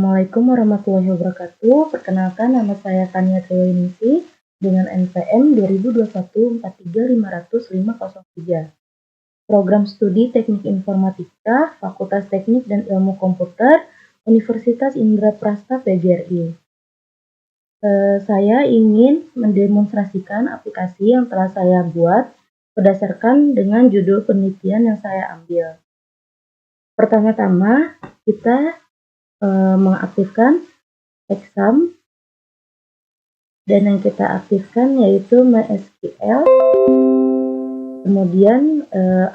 Assalamualaikum warahmatullahi wabarakatuh. Perkenalkan, nama saya Tania Triwaningsih dengan NPM 2021 Program Studi Teknik Informatika, Fakultas Teknik dan Ilmu Komputer, Universitas Indraprasta PGRI. Saya ingin mendemonstrasikan aplikasi yang telah saya buat berdasarkan dengan judul penelitian yang saya ambil. Pertama-tama, kita mengaktifkan exam, dan yang kita aktifkan yaitu MySQL, kemudian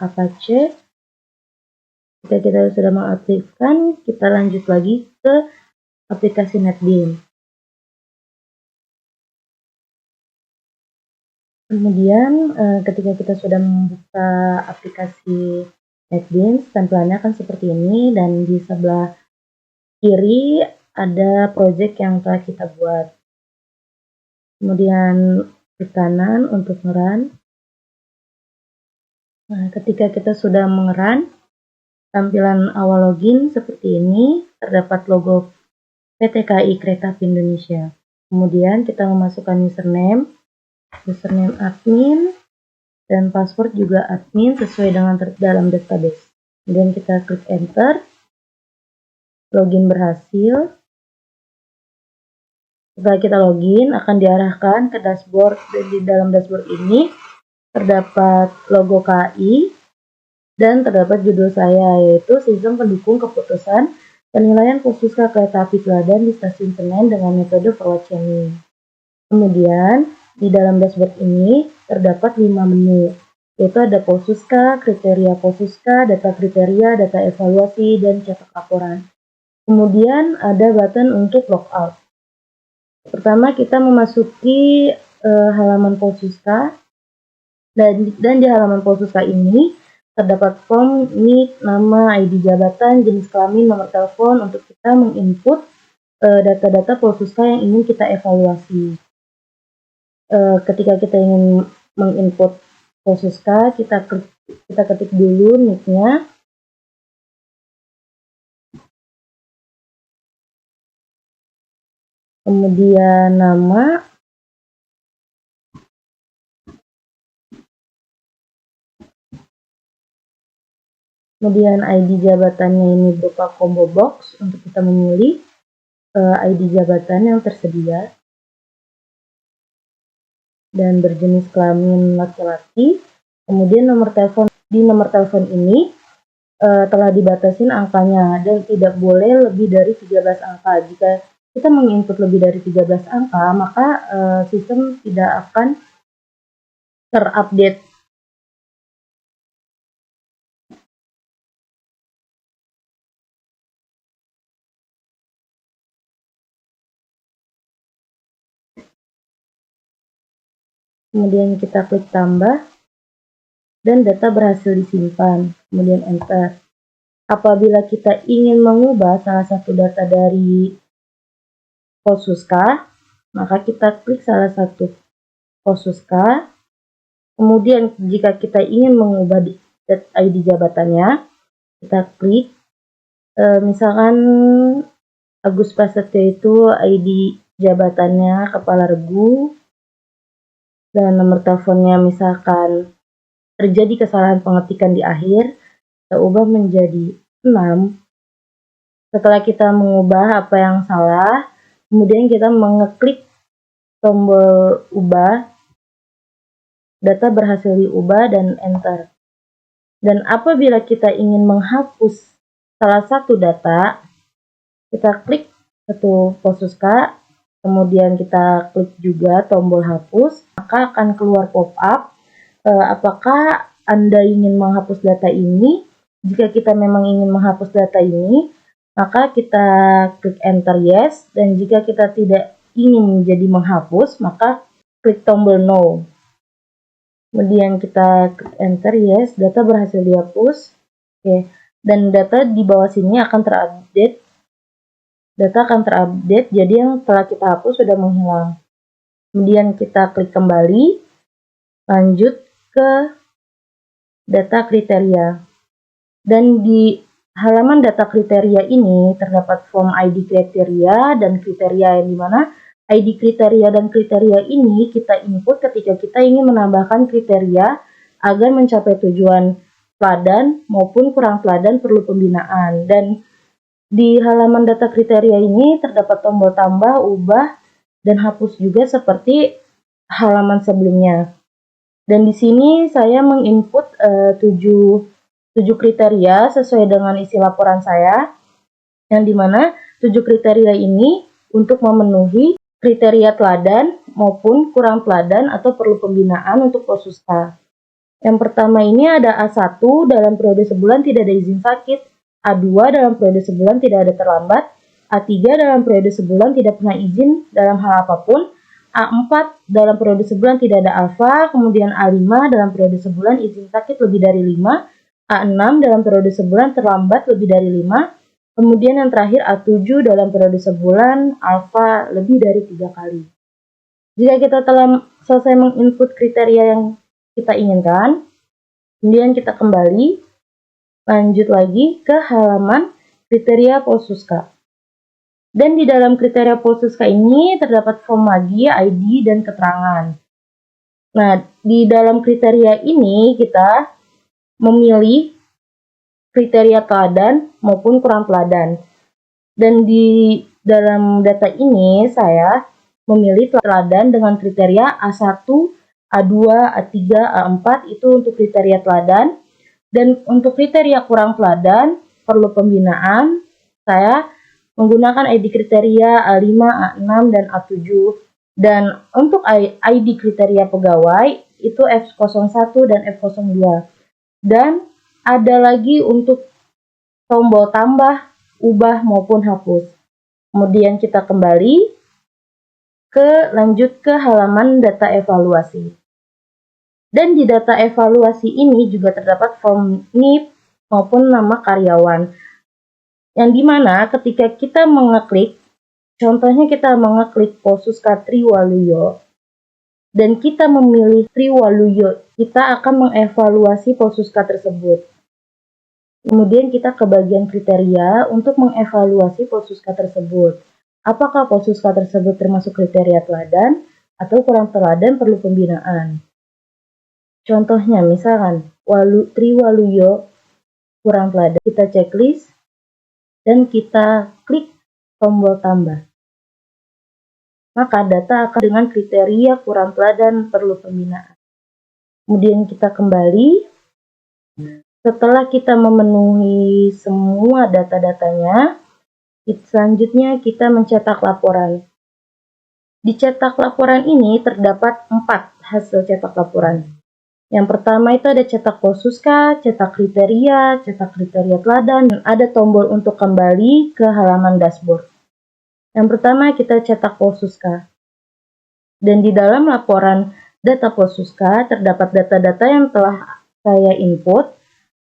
Apache. Jika kita sudah mengaktifkan, kita lanjut lagi ke aplikasi NetBeans. Kemudian ketika kita sudah membuka aplikasi NetBeans, tampilannya akan seperti ini, dan di sebelah kiri ada project yang telah kita buat. Kemudian klik kanan untuk nge-run. Nah, ketika kita sudah mengerun, tampilan awal login seperti ini, terdapat logo PT KAI Kereta Api Indonesia. Kemudian kita memasukkan username admin, dan password juga admin sesuai dengan dalam database. Kemudian kita klik enter. Login berhasil. Setelah kita login, akan diarahkan ke dashboard, dan di dalam dashboard ini terdapat logo KAI dan terdapat judul saya, yaitu Sistem Pendukung Keputusan Penilaian Posuska Kereta Api Teladan di Stasiun Senen dengan metode forward chaining. Kemudian di dalam dashboard ini terdapat 5 menu, yaitu ada Posuska, kriteria Posuska, data kriteria, data evaluasi, dan cetak laporan. Kemudian ada button untuk logout. Pertama kita memasuki halaman Posuska, dan di halaman Posuska ini terdapat form NIK, nama, ID jabatan, jenis kelamin, nomor telepon untuk kita menginput data-data Posuska yang ingin kita evaluasi. Ketika kita ingin menginput Posuska, kita ketik dulu NIK-nya. Kemudian nama, kemudian ID jabatannya ini berupa combo box untuk kita memilih ID jabatan yang tersedia, dan berjenis kelamin laki-laki. Kemudian nomor telepon, di nomor telepon ini telah dibatasin angkanya dan tidak boleh lebih dari 13 angka. Jika kita menginput lebih dari 13 angka, maka sistem tidak akan terupdate. Kemudian kita klik tambah, dan data berhasil disimpan. Kemudian enter. Apabila kita ingin mengubah salah satu data dari Posuska, maka kita klik salah satu Posuska. Kemudian jika kita ingin mengubah ID jabatannya, kita klik misalkan Agus Prasetyo itu ID jabatannya Kepala Regu, dan nomor teleponnya misalkan terjadi kesalahan pengetikan di akhir, kita ubah menjadi 6. Setelah kita mengubah apa yang salah, kemudian kita mengeklik tombol ubah, data berhasil diubah, dan enter. Dan apabila kita ingin menghapus salah satu data, kita klik satu Posuska, kemudian kita klik juga tombol hapus, maka akan keluar pop-up apakah Anda ingin menghapus data ini. Jika kita memang ingin menghapus data ini, maka kita klik enter yes, dan jika kita tidak ingin menjadi menghapus, maka klik tombol no. Kemudian kita klik enter yes, data berhasil dihapus. Oke, dan data di bawah sini akan terupdate. Data akan terupdate, jadi yang telah kita hapus sudah menghilang. Kemudian kita klik kembali, lanjut ke data kriteria. Dan di halaman data kriteria ini terdapat form ID kriteria dan kriteria, yang dimana ID kriteria dan kriteria ini kita input ketika kita ingin menambahkan kriteria agar mencapai tujuan teladan maupun kurang teladan perlu pembinaan. Dan di halaman data kriteria ini terdapat tombol tambah, ubah, dan hapus juga seperti halaman sebelumnya. Dan di sini saya menginput 7 kriteria sesuai dengan isi laporan saya, yang dimana 7 kriteria ini untuk memenuhi kriteria teladan maupun kurang teladan atau perlu pembinaan untuk Posuska. Yang pertama ini ada A1, dalam periode sebulan tidak ada izin sakit. A2, dalam periode sebulan tidak ada terlambat. A3, dalam periode sebulan tidak pernah izin dalam hal apapun. A4, dalam periode sebulan tidak ada alfa. Kemudian A5, dalam periode sebulan izin sakit lebih dari 5. A6, dalam periode sebulan terlambat lebih dari 5. Kemudian yang terakhir A7, dalam periode sebulan alfa lebih dari 3 kali. Jika kita telah selesai menginput kriteria yang kita inginkan, kemudian kita kembali lanjut lagi ke halaman kriteria Posuska. Dan di dalam kriteria Posuska ini terdapat form lagi, ID dan keterangan. Nah, di dalam kriteria ini kita memilih kriteria teladan maupun kurang teladan. Dan di dalam data ini saya memilih teladan dengan kriteria A1, A2, A3, A4 itu untuk kriteria teladan. Dan untuk kriteria kurang teladan perlu pembinaan, saya menggunakan ID kriteria A5, A6, dan A7. Dan untuk ID kriteria pegawai itu F01 dan F02. Dan ada lagi untuk tombol tambah, ubah, maupun hapus. Kemudian kita kembali lanjut ke halaman data evaluasi. Dan di data evaluasi ini juga terdapat form NIP maupun nama karyawan. Yang dimana ketika kita mengeklik, contohnya kita mengeklik Posuska Triwaluyo, dan kita memilih Triwaluyo, kita akan mengevaluasi Posuska tersebut. Kemudian kita ke bagian kriteria untuk mengevaluasi Posuska tersebut. Apakah Posuska tersebut termasuk kriteria teladan atau kurang teladan perlu pembinaan. Contohnya misalkan Triwaluyo kurang teladan, kita checklist dan kita klik tombol tambah. Maka data akan dengan kriteria kurang teladan perlu pembinaan. Kemudian kita kembali. Setelah kita memenuhi semua data-datanya, selanjutnya kita mencetak laporan. Di cetak laporan ini terdapat 4 hasil cetak laporan. Yang pertama itu ada cetak Posuska, cetak kriteria teladan, dan ada tombol untuk kembali ke halaman dashboard. Yang pertama kita cetak Posuska. Dan di dalam laporan data Posuska terdapat data-data yang telah saya input,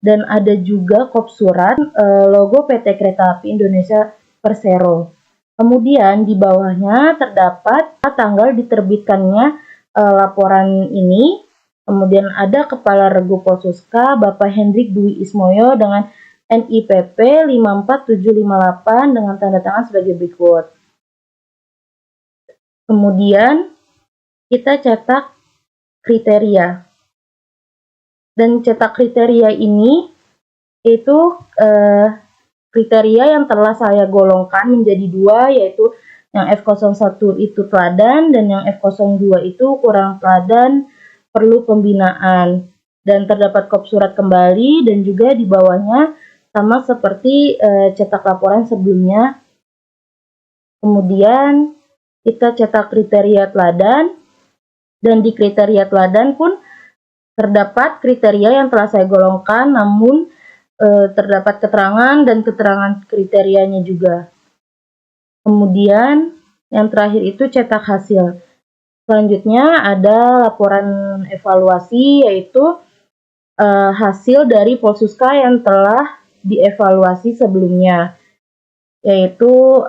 dan ada juga kop surat logo PT Kereta Api Indonesia Persero. Kemudian di bawahnya terdapat tanggal diterbitkannya laporan ini. Kemudian ada Kepala Regu Posuska Bapak Hendrik Dwi Ismoyo dengan NIPP 54758 dengan tanda tangan sebagai berikut. Kemudian kita cetak kriteria. Dan cetak kriteria ini itu kriteria yang telah saya golongkan menjadi 2, yaitu yang F01 itu teladan dan yang F02 itu kurang teladan perlu pembinaan. Dan terdapat kop surat kembali dan juga di bawahnya sama seperti cetak laporan sebelumnya. Kemudian kita cetak kriteria teladan, dan di kriteria teladan pun terdapat kriteria yang telah saya golongkan, namun terdapat keterangan dan keterangan kriterianya juga. Kemudian yang terakhir itu cetak hasil. Selanjutnya ada laporan evaluasi, yaitu hasil dari Posuska yang telah dievaluasi sebelumnya, yaitu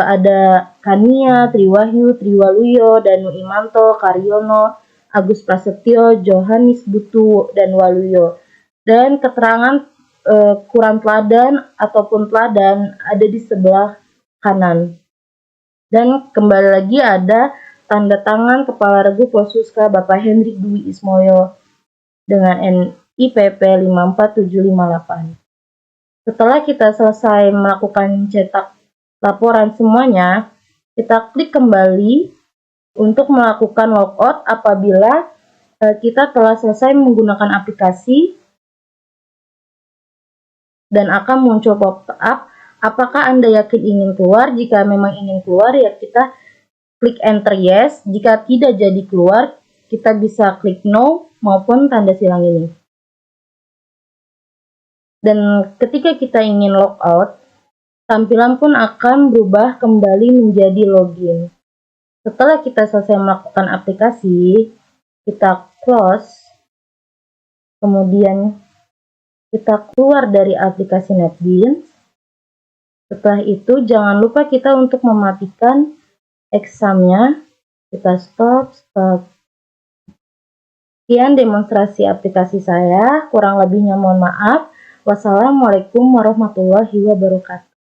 ada Kania, Triwahyu, Triwaluyo, Danu Imanto, Karyono, Agus Prasetyo, Johannes Butu, dan Waluyo. Dan keterangan ukuran teladan ataupun teladan ada di sebelah kanan. Dan kembali lagi ada tanda tangan Kepala Regu Polsuska Bapak Hendrik Dwi Ismoyo dengan NIPP 54758. Setelah kita selesai melakukan cetak laporan semuanya, kita klik kembali untuk melakukan logout apabila kita telah selesai menggunakan aplikasi dan akan muncul pop-up apakah Anda yakin ingin keluar. Jika memang ingin keluar ya kita klik enter yes. Jika tidak jadi keluar kita bisa klik no maupun tanda silang ini. Dan ketika kita ingin logout, tampilan pun akan berubah kembali menjadi login. Setelah kita selesai melakukan aplikasi, kita close, kemudian kita keluar dari aplikasi NetBeans. Setelah itu jangan lupa kita untuk mematikan examnya. Kita stop. Sekian demonstrasi aplikasi saya, kurang lebihnya mohon maaf. Wassalamualaikum warahmatullahi wabarakatuh.